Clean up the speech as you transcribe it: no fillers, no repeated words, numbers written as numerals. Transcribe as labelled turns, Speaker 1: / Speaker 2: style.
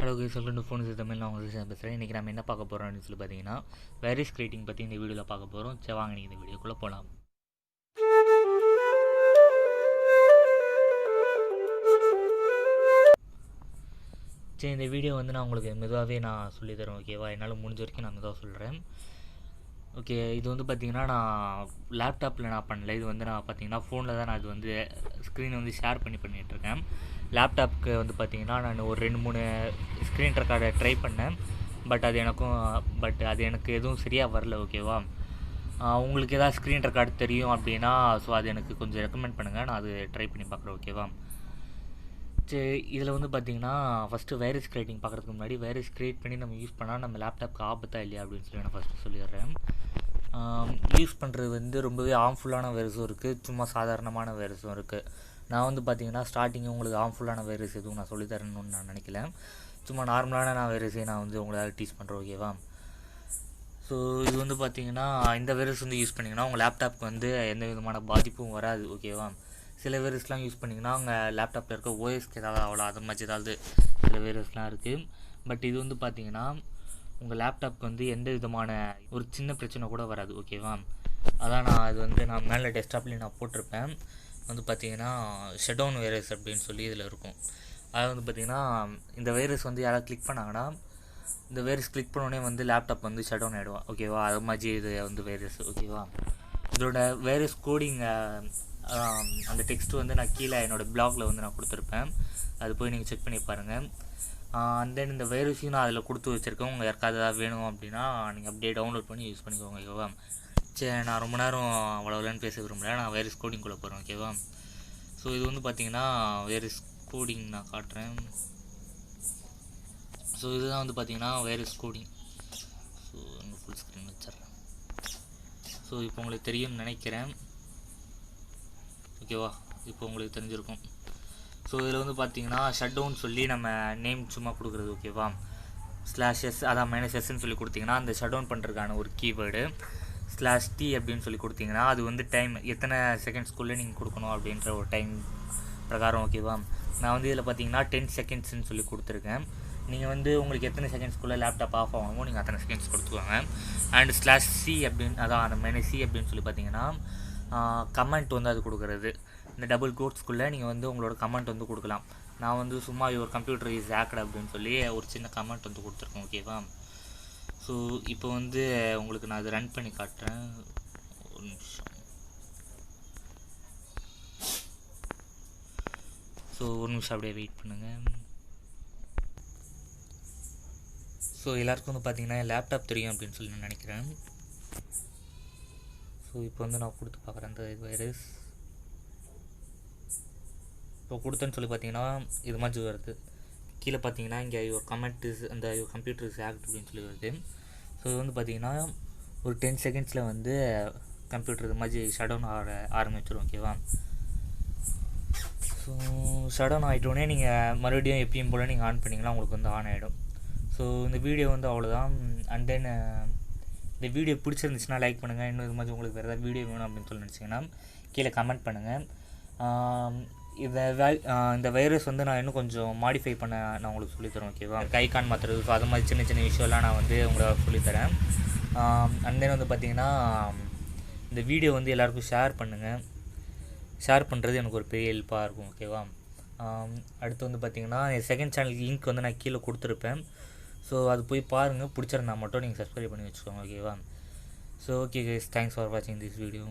Speaker 1: Hello guys, welcome to phone Tamil. நான் உங்களுக்கு பேசுகிறேன். இன்றைக்கி நம்ம என்ன பார்க்க போகிறோம் அப்படின்னு சொல்லி பார்த்தீங்கன்னா, வைரஸ் கிரியேட்டிங் பற்றி இந்த வீடியோவில் பார்க்க போகிறோம். சரி வாங்க நீங்கள் இந்த வீடியோக்குள்ளே போகலாம். சரி, இந்த வீடியோ வந்து நான் உங்களுக்கு மெதுவாகவே நான் சொல்லித்தரேன், ஓகேவா? என்னால் முடிஞ்ச வரைக்கும் நான் மெதுவாக சொல்கிறேன். ஓகே, இது வந்து பார்த்திங்கன்னா நான் லேப்டாப்பில் நான் பண்ணல. இது வந்து நான் பார்த்தீங்கன்னா ஃபோனில் தான் நான் இது வந்து ஸ்க்ரீனை வந்து ஷேர் பண்ணிகிட்ருக்கேன். லேப்டாப்புக்கு வந்து பார்த்திங்கன்னா நான் ஒரு 2-3 ஸ்க்ரீன் ரெக்கார்டை ட்ரை பண்ணேன். பட் அது எனக்கு எதுவும் சரியாக வரல, ஓகேவா? உங்களுக்கு எதாவது ஸ்க்ரீன் ரெக்கார்டு தெரியும் அப்படின்னா ஸோ அது எனக்கு கொஞ்சம் ரெக்கமெண்ட் பண்ணுங்கள். நான் அது ட்ரை பண்ணி பார்க்குறேன், ஓகேவா? சரி, இதில் வந்து பார்த்திங்கன்னா ஃபஸ்ட்டு வைரஸ் கிரியேட்டிங் பார்க்குறதுக்கு முன்னாடி வைரஸ் க்ரியேட் பண்ணி நம்ம யூஸ் பண்ணால் நம்ம லேப்டாப்க்கு ஆபத்தா இல்லையா அப்படின்னு சொல்லி நான் ஃபஸ்ட்டு சொல்லிடுறேன். யூஸ் பண்ணுறது வந்து ரொம்பவே ஹார்ம்ஃபுல்லான வைரஸும் இருக்குது, சும்மா சாதாரணமான வைரஸும் இருக்குது. நான் வந்து பார்த்திங்கன்னா ஸ்டார்டிங் உங்களுக்கு ஹார்ம்ஃபுல்லான வைரஸ் எதுவும் நான் சொல்லித்தரணும்னு நான் நினைக்கல. சும்மா நார்மலான வைரஸே நான் வந்து உங்களால் டீச் பண்ணுறேன், ஓகேவா? ஸோ இது வந்து பார்த்திங்கன்னா இந்த வைரஸ் வந்து யூஸ் பண்ணிங்கன்னா உங்கள் லேப்டாப்க்கு வந்து எந்த விதமான பாதிப்பும் வராது, ஓகேவா? சில வைரஸ்லாம் யூஸ் பண்ணிங்கன்னா உங்கள் லேப்டாப்பில் இருக்க ஓஎஸ்க்கு ஏதாவது அவ்வளோ அது மாதிரி ஏதாவது சில வைரஸ்லாம் இருக்குது. பட் இது வந்து பார்த்திங்கன்னா உங்கள் லேப்டாப்க்கு வந்து எந்த விதமான ஒரு சின்ன பிரச்சனை கூட வராது, ஓகேவா? அதான் நான் மேலே டெஸ்க்டாப்லேயும் நான் போட்டிருப்பேன். வந்து பார்த்திங்கன்னா ஷட்டவுன் வைரஸ் அப்படின்னு சொல்லி இதில் இருக்கும். அது வந்து பார்த்திங்கன்னா இந்த வைரஸ் வந்து யாராவது கிளிக் பண்ணாங்கன்னா இந்த வைரஸ் கிளிக் பண்ணோடனே வந்து லேப்டாப் வந்து ஷட்டவுன் ஆகிடுவான், ஓகேவா? அது மாதிரி இது வந்து வைரஸ், ஓகேவா? இதோட வைரஸ் கோடிங் அந்த டெக்ஸ்ட் வந்து நான் கீழே என்னோடய பிளாகில் வந்து நான் கொடுத்துருப்பேன். அது போய் நீங்கள் செக் பண்ணி பாருங்கள். அண்ட் தென் இந்த வைரஸையும் நான் அதில் கொடுத்து வச்சுருக்கேன். உங்கள் யாருக்காவது ஏதாவது வேணும் அப்படின்னா நீங்கள் அப்படியே டவுன்லோட் பண்ணி யூஸ் பண்ணிக்கோங்க, ஓகேவா? சரி, நான் ரொம்ப நேரம் அவ்வளோதான் பேச விரும்பல. நான் வைரஸ் கோடிங்குள்ளே போகிறேன், ஓகேவா? ஸோ இது வந்து பார்த்திங்கன்னா வைரஸ் கோடிங் நான் காட்டுறேன். ஸோ இதுதான் வந்து பார்த்திங்கன்னா வைரஸ் கோடிங். ஸோ இங்கே ஃபுல் ஸ்க்ரீன் வச்சிட்றேன். ஸோ இப்போ உங்களுக்கு தெரியும்னு நினைக்கிறேன், ஓகேவா? இப்போ உங்களுக்கு தெரிஞ்சிருக்கும். ஸோ இதில் வந்து பார்த்திங்கன்னா ஷட் டவுன் சொல்லி நம்ம நேம் சும்மா கொடுக்குறது, ஓகேவா? /s அதான் -sன்னு சொல்லி கொடுத்திங்கன்னா அந்த ஷட் டவுன் பண்ணுறதுக்கான ஒரு கீவேர்டு. /t அப்படின்னு சொல்லி கொடுத்திங்கன்னா அது வந்து டைம் எத்தனை செகண்ட்ஸ்குள்ளே நீங்கள் கொடுக்கணும் அப்படின்ற ஒரு டைம் பிரகாரம், ஓகேவா? நான் வந்து இதில் பார்த்திங்கன்னா 10 செகண்ட்ஸ்ன்னு சொல்லி கொடுத்துருக்கேன். நீங்கள் வந்து உங்களுக்கு எத்தனை செகண்ட்ஸ்குள்ளே லேப்டாப் ஆஃப் ஆகணுமோ நீங்கள் அத்தனை செகண்ட்ஸ் கொடுத்துக்குவாங்க. அண்ட் /c அப்படின்னு அதான் அந்த -c அப்படின்னு சொல்லி பார்த்திங்கன்னா கமெண்ட் வந்து அது கொடுக்குறது. இந்த டபுள் கோட்ஸ்குள்ளே நீங்கள் வந்து உங்களோட கமெண்ட் வந்து கொடுக்கலாம். நான் வந்து சும்மா யுவர் கம்ப்யூட்டர் இஸ் ஹேக்டு அப்படின்னு சொல்லி ஒரு சின்ன கமெண்ட் வந்து கொடுத்துருக்கேன், ஓகேவா? ஸோ இப்போ வந்து உங்களுக்கு நான் அது ரன் பண்ணி காட்டுறேன், ஒரு நிமிஷம். ஸோ ஒரு நிமிஷம் அப்படியே வெயிட் பண்ணுங்கள். ஸோ எல்லாருக்கும் வந்து பார்த்திங்கன்னா லேப்டாப் தெரியும் அப்படின்னு சொல்லி நான் நினைக்கிறேன். ஸோ இப்போ வந்து நான் கொடுத்து பார்க்குறேன் அந்த வைரஸ். இப்போ கொடுத்தேன்னு சொல்லி பார்த்தீங்கன்னா இது மாதிரி வருது. கீழே பார்த்தீங்கன்னா இங்கே யுவர் கமெண்ட் இஸ் அந்த யுவர் கம்ப்யூட்டர் இஸ் ஹேக்ட் அப்படின்னு சொல்லி வருது. ஸோ இது வந்து பார்த்திங்கன்னா ஒரு 10 செகண்ட்ஸில் வந்து கம்ப்யூட்டர் இது மாதிரி ஷட் டவுன் ஆரம்பிச்சிடும், ஓகேவா? ஸோ ஷட் டவுன் ஆகிட்டோடனே நீங்கள் மறுபடியும் எப்பயும் போல் நீங்கள் ஆன் பண்ணிங்கன்னா உங்களுக்கு வந்து ஆன் ஆகிடும். ஸோ இந்த வீடியோ வந்து அவ்வளோதான். அண்ட் தென் இந்த வீடியோ பிடிச்சிருந்துச்சுன்னா லைக் பண்ணுங்கள். இன்னும் இது மாதிரி உங்களுக்கு வேறு ஏதாவது வீடியோ வேணும் அப்படின்னு சொல்லி நினச்சிங்கன்னா கீழே கமெண்ட் பண்ணுங்கள். இந்த வைரஸ் வந்து நான் இன்னும் கொஞ்சம் மாடிஃபை பண்ண நான் உங்களுக்கு சொல்லித்தரேன், ஓகேவா? ஐகான் மாற்றுறது, ஸோ அது மாதிரி சின்ன சின்ன விஷயம்லாம் நான் வந்து உங்களுக்கு சொல்லித்தரேன். அண்ட் தென் வந்து பார்த்திங்கன்னா இந்த வீடியோ வந்து எல்லாேருக்கும் ஷேர் பண்ணுங்கள். ஷேர் பண்ணுறது எனக்கு ஒரு பெரிய ஹெல்ப்பாக இருக்கும், ஓகேவா? அடுத்து வந்து பார்த்திங்கன்னா செகண்ட் சேனல் லிங்க் வந்து நான் கீழே கொடுத்துருப்பேன். ஸோ அது போய் பாருங்கள். பிடிச்சிருந்தா மட்டும் நீங்கள் சப்ஸ்கிரைப் பண்ணி வச்சுக்கோங்க, ஓகேவா? So okay guys, thanks for வாட்சிங் திஸ் வீடியோ.